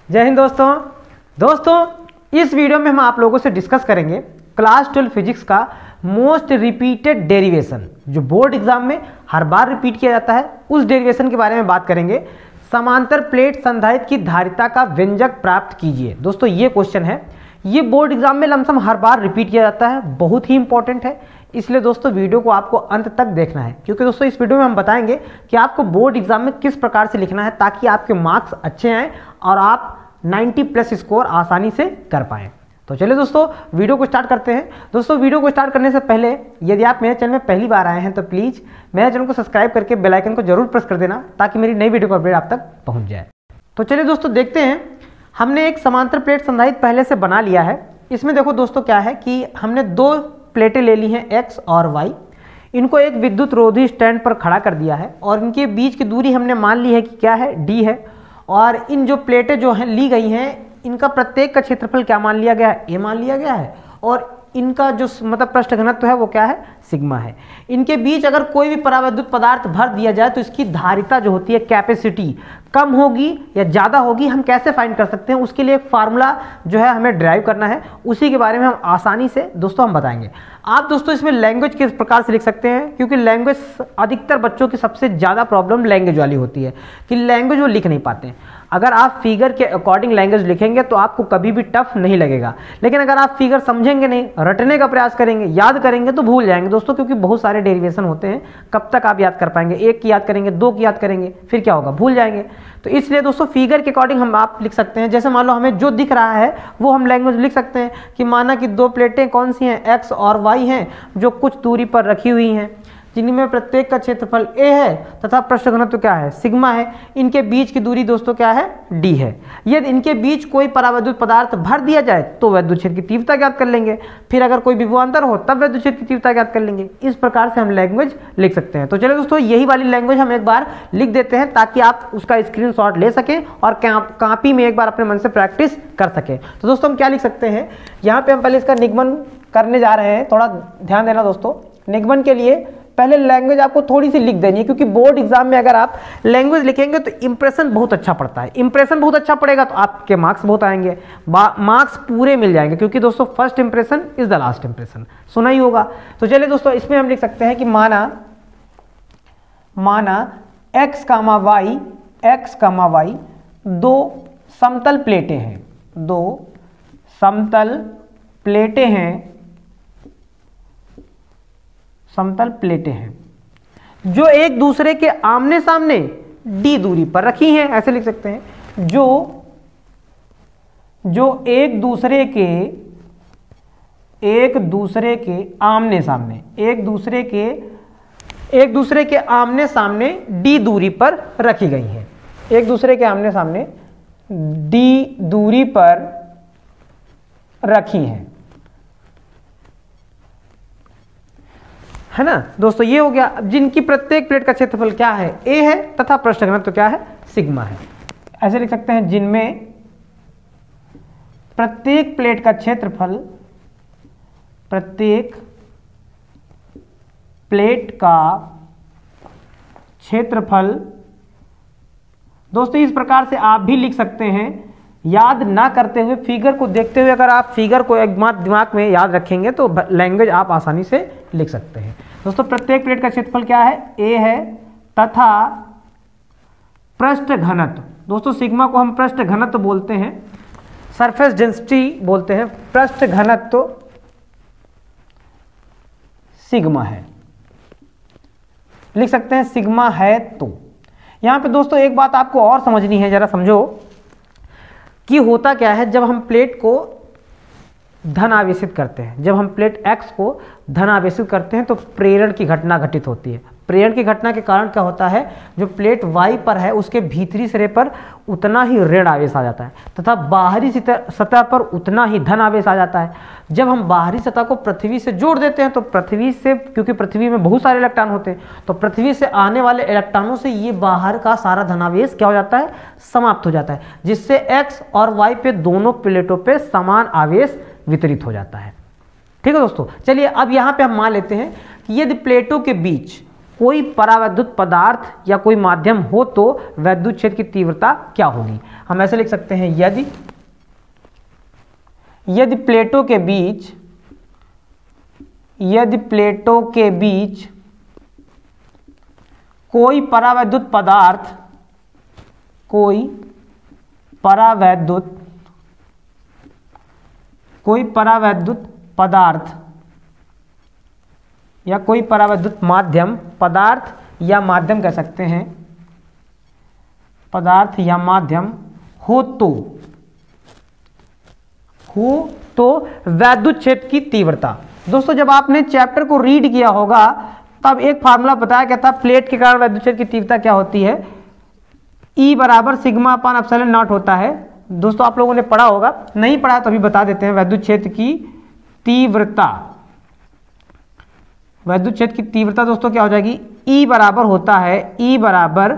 जय हिंद दोस्तों इस वीडियो में हम आप लोगों से डिस्कस करेंगे क्लास 12 फिजिक्स का मोस्ट रिपीटेड डेरिवेशन, जो बोर्ड एग्जाम में हर बार रिपीट किया जाता है। उस डेरिवेशन के बारे में बात करेंगे। समांतर प्लेट संधारित्र की धारिता का व्यंजक प्राप्त कीजिए। दोस्तों ये क्वेश्चन है, ये बोर्ड एग्जाम में लमसम हर बार रिपीट किया जाता है, बहुत ही इंपॉर्टेंट है। इसलिए दोस्तों वीडियो को आपको अंत तक देखना है, क्योंकि दोस्तों इस वीडियो में हम बताएंगे कि आपको बोर्ड एग्जाम में किस प्रकार से लिखना है ताकि आपके मार्क्स अच्छे आएँ और आप 90+ स्कोर आसानी से कर पाएँ। तो चलिए दोस्तों वीडियो को स्टार्ट करते हैं। दोस्तों वीडियो को स्टार्ट करने से पहले यदि आप मेरे चैनल में पहली बार आए हैं तो प्लीज़ मेरे चैनल को सब्सक्राइब करके बेल आइकन को जरूर प्रेस कर देना ताकि मेरी नई वीडियो का अपडेट आप तक पहुंच जाए। तो चलिए दोस्तों देखते हैं, हमने एक समांतर प्लेट संधारित्र पहले से बना लिया है। इसमें देखो दोस्तों क्या है कि हमने दो प्लेटें ले ली हैं X और Y, इनको एक विद्युत रोधी स्टैंड पर खड़ा कर दिया है और इनके बीच की दूरी हमने मान ली है कि क्या है, D है। और इन जो प्लेटें जो हैं ली गई हैं, इनका प्रत्येक का क्षेत्रफल क्या मान लिया गया है, A मान लिया गया है। और इनका जो मतलब पृष्ठ घनत्व है वो क्या है, सिग्मा है। इनके बीच अगर कोई भी परावैद्युत पदार्थ भर दिया जाए तो इसकी धारिता जो होती है, कैपेसिटी, कम होगी या ज़्यादा होगी, हम कैसे फाइंड कर सकते हैं, उसके लिए एक फार्मूला जो है हमें ड्राइव करना है। उसी के बारे में हम आसानी से दोस्तों हम बताएंगे। आप दोस्तों इसमें लैंग्वेज किस प्रकार से लिख सकते हैं, क्योंकि लैंग्वेज अधिकतर बच्चों की सबसे ज़्यादा प्रॉब्लम लैंग्वेज वाली होती है कि लैंग्वेज वो लिख नहीं पाते हैं। अगर आप फिगर के अकॉर्डिंग लैंग्वेज लिखेंगे तो आपको कभी भी टफ नहीं लगेगा, लेकिन अगर आप फिगर समझेंगे नहीं, रटने का प्रयास करेंगे, याद करेंगे तो भूल जाएंगे दोस्तों, क्योंकि बहुत सारे डेरिवेशन होते हैं। कब तक आप याद कर पाएंगे, एक की याद करेंगे, दो की याद करेंगे, फिर क्या होगा, भूल जाएंगे। तो इसलिए दोस्तों फिगर के अकॉर्डिंग हम आप लिख सकते हैं। जैसे मान लो हमें जो दिख रहा है वो हम लैंग्वेज लिख सकते हैं कि माना कि दो प्लेटें कौन सी हैं, X और Y हैं, जो कुछ दूरी पर रखी हुई हैं, जिनमें प्रत्येक का क्षेत्रफल A है तथा पृष्ठ घनत्व क्या है, सिग्मा है। इनके बीच की दूरी दोस्तों क्या है, D है। यदि इनके बीच कोई परावैद्युत पदार्थ भर दिया जाए तो वैद्युत क्षेत्र की तीव्रता ज्ञात कर लेंगे, फिर अगर कोई विभवांतर हो तब वैद्युत क्षेत्र की तीव्रता ज्ञात कर लेंगे। इस प्रकार से हम लैंग्वेज लिख सकते हैं। तो चलिए दोस्तों यही वाली लैंग्वेज हम एक बार लिख देते हैं ताकि आप उसका स्क्रीनशॉट ले सकें और कॉपी में एक बार अपने मन से प्रैक्टिस कर सकें। तो दोस्तों हम क्या लिख सकते हैं, यहाँ पे हम पहले इसका निगमन करने जा रहे हैं। थोड़ा ध्यान देना दोस्तों, निगमन के लिए पहले लैंग्वेज आपको थोड़ी सी लिख देनी है, क्योंकि बोर्ड एग्जाम में अगर आप लैंग्वेज लिखेंगे तो इंप्रेशन बहुत अच्छा पड़ता है। इंप्रेशन बहुत अच्छा पड़ेगा तो आपके मार्क्स बहुत आएंगे, मार्क्स पूरे मिल जाएंगे, क्योंकि दोस्तों first impression is the last impression, सुना ही होगा। तो चलिए दोस्तों इसमें हम लिख सकते हैं कि माना x, y दो समतल प्लेटें हैं, दो समतल प्लेटें हैं जो एक दूसरे के आमने सामने D दूरी पर रखी हैं। ऐसे लिख सकते हैं, जो एक दूसरे के आमने सामने, एक दूसरे के आमने सामने D दूरी पर रखी गई हैं। एक दूसरे के आमने सामने D दूरी पर रखी हैं, है ना दोस्तों। ये हो गया। जिनकी प्रत्येक प्लेट का क्षेत्रफल क्या है, A है तथा पृष्ठ घनत्व क्या है, सिग्मा है। ऐसे लिख सकते हैं, जिनमें प्रत्येक प्लेट का क्षेत्रफल दोस्तों इस प्रकार से आप भी लिख सकते हैं, याद ना करते हुए, फिगर को देखते हुए। अगर आप फिगर को एक बार दिमाग में याद रखेंगे तो लैंग्वेज आप आसानी से लिख सकते हैं। दोस्तों प्रत्येक प्लेट का क्षेत्रफल क्या है, A है तथा पृष्ठ घनत्व, दोस्तों सिग्मा को हम पृष्ठ घनत्व बोलते हैं, सरफेस डेंसिटी बोलते हैं, पृष्ठ घनत्व सिग्मा है। लिख सकते हैं सिग्मा है। तो यहां पे दोस्तों एक बात आपको और समझनी है, जरा समझो कि होता क्या है जब हम प्लेट को धन आवेशित करते हैं। जब हम प्लेट X को धन आवेशित करते हैं तो प्रेरण की घटना घटित होती है। प्रेरण की घटना के कारण क्या होता है, जो प्लेट Y पर है उसके भीतरी सिरे पर उतना ही ऋण आवेश आ जाता है तथा बाहरी सतह पर उतना ही धन आवेश आ जाता है। जब हम बाहरी सतह को पृथ्वी से जोड़ देते हैं तो पृथ्वी से, क्योंकि पृथ्वी में बहुत सारे इलेक्ट्रॉन होते हैं, तो पृथ्वी से आने वाले इलेक्ट्रॉनों से ये बाहर का सारा धनावेश क्या हो जाता है, समाप्त हो जाता है, जिससे X और Y पे दोनों प्लेटों पे समान आवेश वितरित हो जाता है। ठीक है दोस्तों। चलिए अब यहाँ पे हम मान लेते हैं कि यदि प्लेटों के बीच कोई परावैद्युत पदार्थ या कोई माध्यम हो तो वैद्युत क्षेत्र की तीव्रता क्या होगी। हम ऐसे लिख सकते हैं, यदि प्लेटों के बीच कोई परावैद्युत पदार्थ या कोई परावैद्युत माध्यम, पदार्थ या माध्यम कह सकते हैं, पदार्थ या माध्यम हो तो वैद्युत क्षेत्र की तीव्रता। दोस्तों जब आपने चैप्टर को रीड किया होगा तब एक फार्मूला बताया गया था, प्लेट के कारण वैद्युत क्षेत्र की तीव्रता क्या होती है, E बराबर सिग्मा अपान एप्सिलॉन नॉट होता है। दोस्तों आप लोगों ने पढ़ा होगा, नहीं पढ़ा तो अभी बता देते हैं। वैद्युत क्षेत्र की तीव्रता दोस्तों क्या हो जाएगी, E बराबर होता है, E बराबर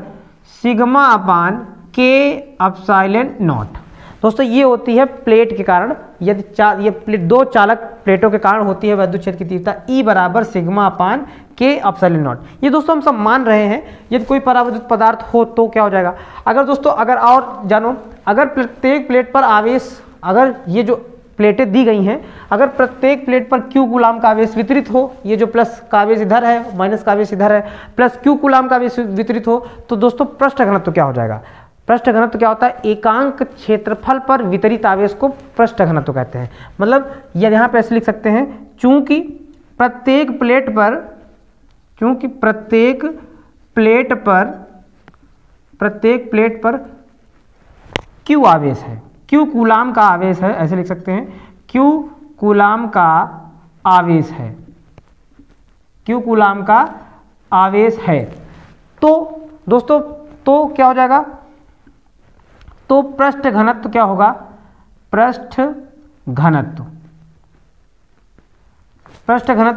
सिग्मा अपान के एप्सिलॉन नॉट। दोस्तों ये होती है प्लेट के कारण, यदि दो चालक प्लेटों के कारण होती है वैद्युत क्षेत्र की तीव्रता E बराबर सिग्मा अपान के एप्सिलॉन नॉट। ये दोस्तों हम सब मान रहे हैं। यदि कोई परावैद्युत पदार्थ हो तो क्या हो जाएगा, अगर दोस्तों अगर और जानो, अगर प्रत्येक प्लेट पर आवेश, अगर ये जो प्लेटें दी गई हैं, अगर प्रत्येक प्लेट पर Q कूलाम का आवेश वितरित हो, ये जो प्लस का आवेश इधर है, माइनस का आवेश इधर है, प्लस Q कूलाम का आवेश वितरित हो, तो दोस्तों पृष्ठ घनत्व क्या हो जाएगा, पृष्ठ घनत्व क्या होता है, एकांक क्षेत्रफल पर वितरित आवेश को पृष्ठ घनत्व कहते हैं। मतलब ये यहाँ पे ऐसे लिख सकते हैं, चूंकि प्रत्येक प्लेट पर Q आवेश है, Q कूलाम का आवेश है, ऐसे लिख सकते हैं, Q कूलाम का आवेश है, Q कूलाम का आवेश है, तो दोस्तों तो क्या हो जाएगा, तो पृष्ठ घनत्व क्या होगा, पृष्ठ घनत्व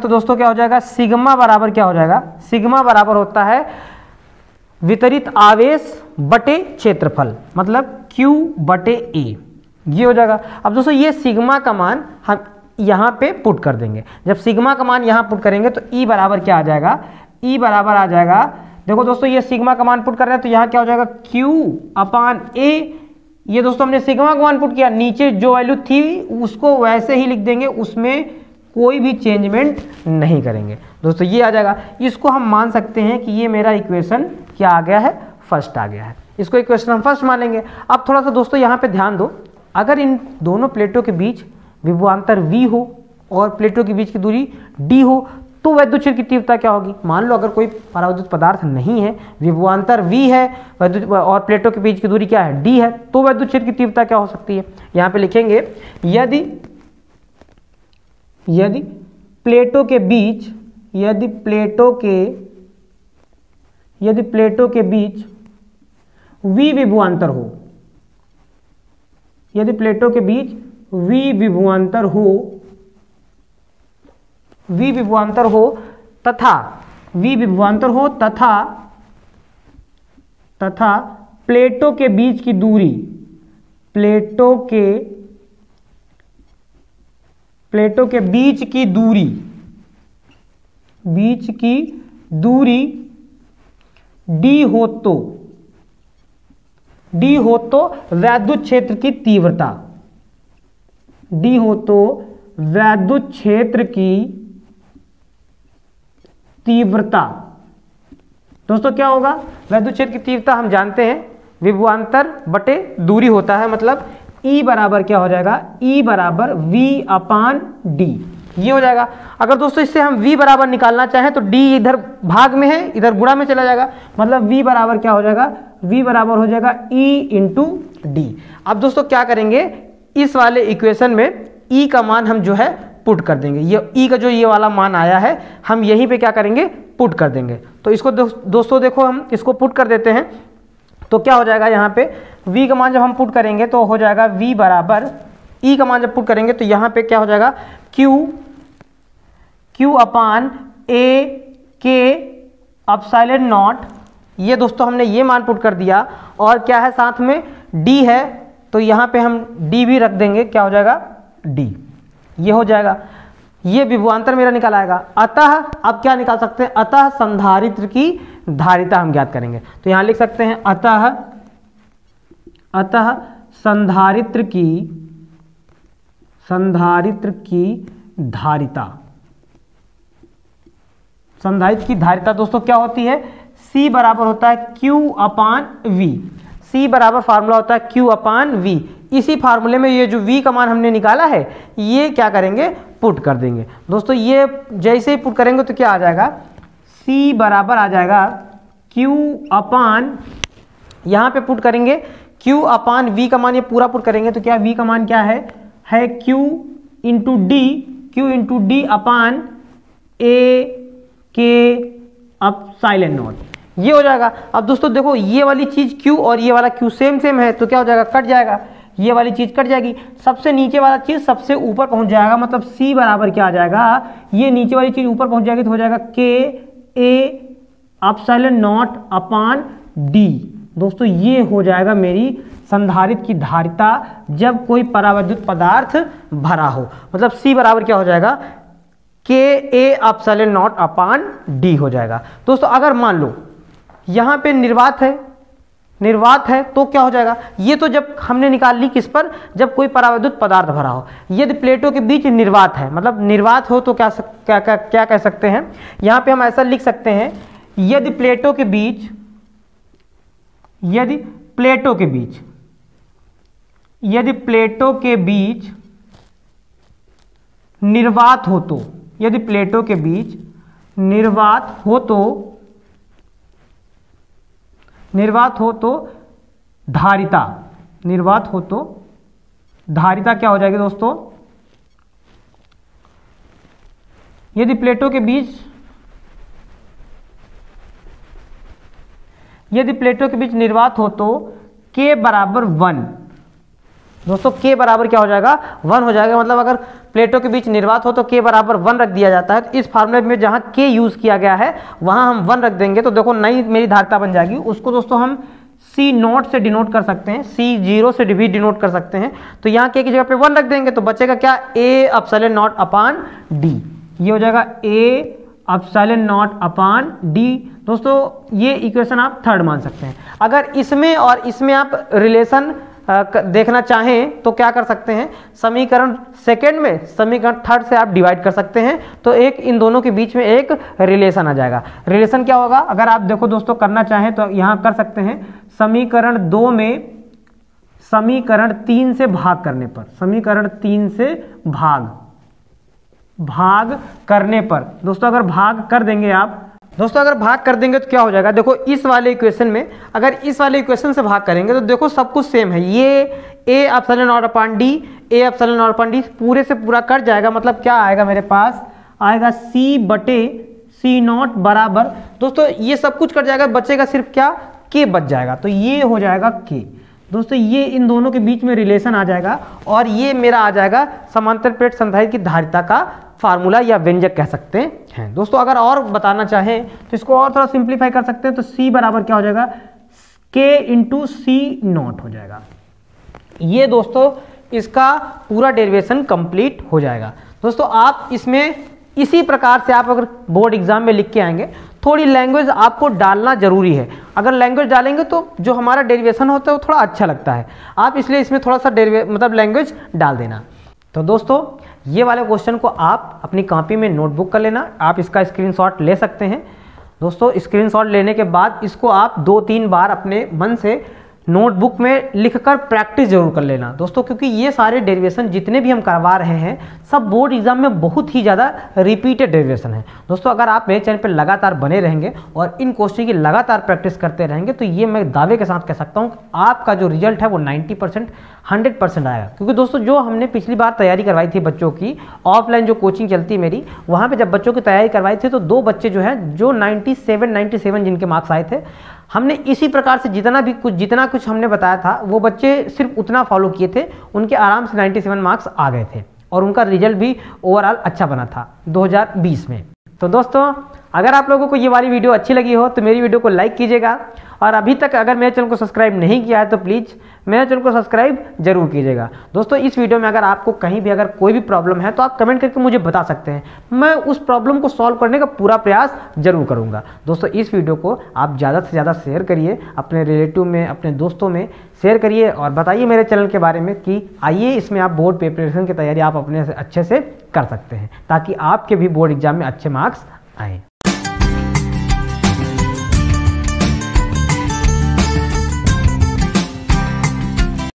दोस्तों क्या हो जाएगा, सिग्मा बराबर क्या हो जाएगा, सिग्मा बराबर होता है वितरित आवेश बटे क्षेत्रफल, मतलब Q बटे A, ये हो जाएगा। अब दोस्तों ये सिग्मा का मान हम यहाँ पे पुट कर देंगे। जब सिग्मा का मान यहाँ पुट करेंगे तो E बराबर क्या आ जाएगा, E बराबर आ जाएगा, देखो दोस्तों ये सिग्मा का मान पुट कर रहे हैं तो यहाँ क्या हो जाएगा, Q अपान A। ये दोस्तों हमने सिग्मा का मान पुट किया, नीचे जो वैल्यू थी उसको वैसे ही लिख देंगे, उसमें कोई भी चेंजमेंट नहीं करेंगे। दोस्तों ये आ जाएगा, इसको हम मान सकते हैं कि ये मेरा इक्वेशन क्या आ गया है, फर्स्ट आ गया है। इसको इक्वेशन हम फर्स्ट मानेंगे। अब थोड़ा सा दोस्तों यहाँ पे ध्यान दो, अगर इन दोनों प्लेटों के बीच विभवांतर V हो और प्लेटों के बीच की दूरी D हो तो वैद्युत क्षेत्र की तीव्रता क्या होगी। मान लो अगर कोई परावैद्युत पदार्थ नहीं है, विभवांतर V है, वैद्युत और प्लेटों के बीच की दूरी क्या है, D है, तो वैद्युत क्षेत्र की तीव्रता क्या हो सकती है। यहाँ पे लिखेंगे, यदि प्लेटों के बीच V विभवांतर हो, यदि प्लेटों के बीच V विभवांतर हो तथा प्लेटों के बीच की दूरी, प्लेटों के बीच की दूरी D हो तो वैद्युत क्षेत्र की तीव्रता, दोस्तों क्या होगा, वैद्युत क्षेत्र की तीव्रता हम जानते हैं विभवांतर बटे दूरी होता है, मतलब E बराबर क्या हो जाएगा, E बराबर V अपान D, ये हो जाएगा। अगर दोस्तों इससे हम V बराबर निकालना चाहें तो D इधर भाग में है, इधर गुणा में चला जाएगा, मतलब V बराबर क्या हो जाएगा, V बराबर हो जाएगा E इंटू D। अब दोस्तों क्या करेंगे, इस वाले इक्वेशन में E का मान हम जो है पुट कर देंगे, ये E का जो ये वाला मान आया है हम यहीं पे क्या करेंगे, पुट कर देंगे। तो इसको दोस्तों देखो हम इसको पुट कर देते हैं तो क्या हो जाएगा, यहाँ पे V का मान जब हम पुट करेंगे तो हो जाएगा V बराबर, E का मान जब पुट करेंगे तो यहाँ पे क्या हो जाएगा, Q अपान A के एप्सिलॉन नॉट, ये दोस्तों हमने ये मान पुट कर दिया, और क्या है साथ में D है तो यहाँ पे हम D भी रख देंगे, क्या हो जाएगा D, ये हो जाएगा। ये विभवांतर मेरा निकल आएगा। अतः अब क्या निकाल सकते हैं, अतः संधारित्र की धारिता हम ज्ञात करेंगे। तो यहां लिख सकते हैं अतः संधारित्र की धारिता। संधारित्र की धारिता दोस्तों क्या होती है, C बराबर होता है Q/V। C बराबर फार्मूला होता है Q/V। इसी फार्मूले में ये जो V का मान हमने निकाला है ये क्या करेंगे, पुट कर देंगे। दोस्तों ये जैसे ही पुट करेंगे तो क्या आ जाएगा, C बराबर आ जाएगा यहाँ पे पुट करेंगे Q/V का मान, ये पूरा पुट करेंगे तो क्या V का मान क्या है Q into D upon A के एप्सिलॉन नॉट, ये हो जाएगा। अब दोस्तों देखो ये वाली चीज Q और ये वाला Q सेम है तो क्या हो जाएगा, कट जाएगा, ये वाली चीज कट जाएगी, सबसे नीचे वाला चीज सबसे ऊपर पहुंच जाएगा, मतलब C बराबर क्या आ जाएगा, ये नीचे वाली चीज ऊपर पहुंच जाएगी तो हो जाएगा K A epsilon not upon D। दोस्तों ये हो जाएगा मेरी संधारित्र की धारिता जब कोई परावैद्युत पदार्थ भरा हो, मतलब C बराबर क्या हो जाएगा, K A epsilon not upon D हो जाएगा। दोस्तों अगर मान लो यहाँ पे निर्वात है तो क्या हो जाएगा, ये तो जब हमने निकाल ली किस पर, जब कोई परावैद्युत पदार्थ भरा हो। यदि प्लेटों के बीच निर्वात है, मतलब निर्वात हो तो क्या कह सकते हैं, यहाँ पे हम ऐसा लिख सकते हैं, यदि प्लेटों के बीच निर्वात हो तो, यदि प्लेटों के बीच निर्वात हो तो धारिता क्या हो जाएगी दोस्तों, यदि प्लेटों के बीच निर्वात हो तो K बराबर 1। दोस्तों K बराबर क्या हो जाएगा, 1 हो जाएगा। मतलब अगर प्लेटों के बीच निर्वात हो तो K बराबर 1 रख दिया जाता है। तो इस फार्मूले में जहां K यूज किया गया है वहां हम 1 रख देंगे तो देखो नई मेरी धारिता बन जाएगी। उसको दोस्तों हम C0 से डिनोट कर सकते हैं, C0 से भी डिनोट कर सकते हैं। तो यहाँ K की जगह पे 1 रख देंगे तो बचेगा क्या, A epsilon not upon D। ये हो जाएगा A epsilon not upon D। दोस्तों ये इक्वेशन आप थर्ड मान सकते हैं। अगर इसमें और इसमें आप रिलेशन देखना चाहें तो क्या कर सकते हैं, समीकरण सेकंड में समीकरण थर्ड से आप डिवाइड कर सकते हैं तो एक इन दोनों के बीच में एक रिलेशन आ जाएगा। रिलेशन क्या होगा, अगर आप देखो दोस्तों करना चाहें तो यहां कर सकते हैं, समीकरण 2 में समीकरण 3 से भाग करने पर, समीकरण 3 से भाग करने पर दोस्तों अगर भाग कर देंगे आप, दोस्तों अगर भाग कर देंगे तो क्या हो जाएगा, देखो इस वाले इक्वेशन में अगर इस वाले इक्वेशन से भाग करेंगे तो देखो सब कुछ सेम है। ये A epsilon not upon D, A epsilon not upon D पूरे से पूरा कट जाएगा। मतलब क्या आएगा, मेरे पास आएगा C/C0 बराबर, दोस्तों ये सब कुछ कट जाएगा, बचेगा सिर्फ क्या, K बच जाएगा। तो ये हो जाएगा K। दोस्तों ये इन दोनों के बीच में रिलेशन आ जाएगा और ये मेरा आ जाएगा समांतर प्लेट संधारित्र की धारिता का फार्मूला या व्यंजक कह सकते हैं। दोस्तों अगर और बताना चाहें तो इसको और थोड़ा सिंप्लीफाई कर सकते हैं तो C बराबर क्या हो जाएगा, K इंटू C0 हो जाएगा। ये दोस्तों इसका पूरा डेरिवेशन कंप्लीट हो जाएगा। दोस्तों आप इसमें इसी प्रकार से आप अगर बोर्ड एग्जाम में लिख के आएंगे, थोड़ी लैंग्वेज आपको डालना जरूरी है। अगर लैंग्वेज डालेंगे तो जो हमारा डेरिवेशन होता है वो थोड़ा अच्छा लगता है, आप इसलिए इसमें थोड़ा सा मतलब लैंग्वेज डाल देना। तो दोस्तों ये वाले क्वेश्चन को आप अपनी कॉपी में नोटबुक कर लेना, आप इसका स्क्रीनशॉट ले सकते हैं। दोस्तों स्क्रीनशॉट लेने के बाद इसको आप 2-3 बार अपने मन से नोटबुक में लिखकर प्रैक्टिस जरूर कर लेना दोस्तों, क्योंकि ये सारे डेरिवेशन जितने भी हम करवा रहे हैं सब बोर्ड एग्जाम में बहुत ही ज़्यादा रिपीटेड डेरिवेशन है। दोस्तों अगर आप मेरे चैनल पर लगातार बने रहेंगे और इन क्वेश्चन की लगातार प्रैक्टिस करते रहेंगे तो ये मैं दावे के साथ कह सकता हूँ आपका जो रिजल्ट है वो 90% 100% आएगा। क्योंकि दोस्तों जो हमने पिछली बार तैयारी करवाई थी बच्चों की, ऑफलाइन जो कोचिंग चलती है मेरी, वहाँ पर जब बच्चों की तैयारी करवाई थी तो 2 बच्चे जो है जो 97 जिनके मार्क्स आए थे, हमने इसी प्रकार से जितना कुछ हमने बताया था वो बच्चे सिर्फ उतना फॉलो किए थे, उनके आराम से 97 मार्क्स आ गए थे और उनका रिजल्ट भी ओवरऑल अच्छा बना था 2020 में। तो दोस्तों अगर आप लोगों को ये वाली वीडियो अच्छी लगी हो तो मेरी वीडियो को लाइक कीजिएगा, और अभी तक अगर मेरे चैनल को सब्सक्राइब नहीं किया है तो प्लीज़ मेरे चैनल को सब्सक्राइब जरूर कीजिएगा। दोस्तों इस वीडियो में अगर आपको कहीं भी अगर कोई भी प्रॉब्लम है तो आप कमेंट करके मुझे बता सकते हैं, मैं उस प्रॉब्लम को सॉल्व करने का पूरा प्रयास जरूर करूंगा। दोस्तों इस वीडियो को आप ज़्यादा से ज़्यादा शेयर करिए, अपने रिलेटिव में, अपने दोस्तों में शेयर करिए, और बताइए मेरे चैनल के बारे में कि आइए इसमें आप बोर्ड प्रिपरेशन की तैयारी आप अपने से अच्छे से कर सकते हैं, ताकि आपके भी बोर्ड एग्जाम में अच्छे मार्क्स आएँ।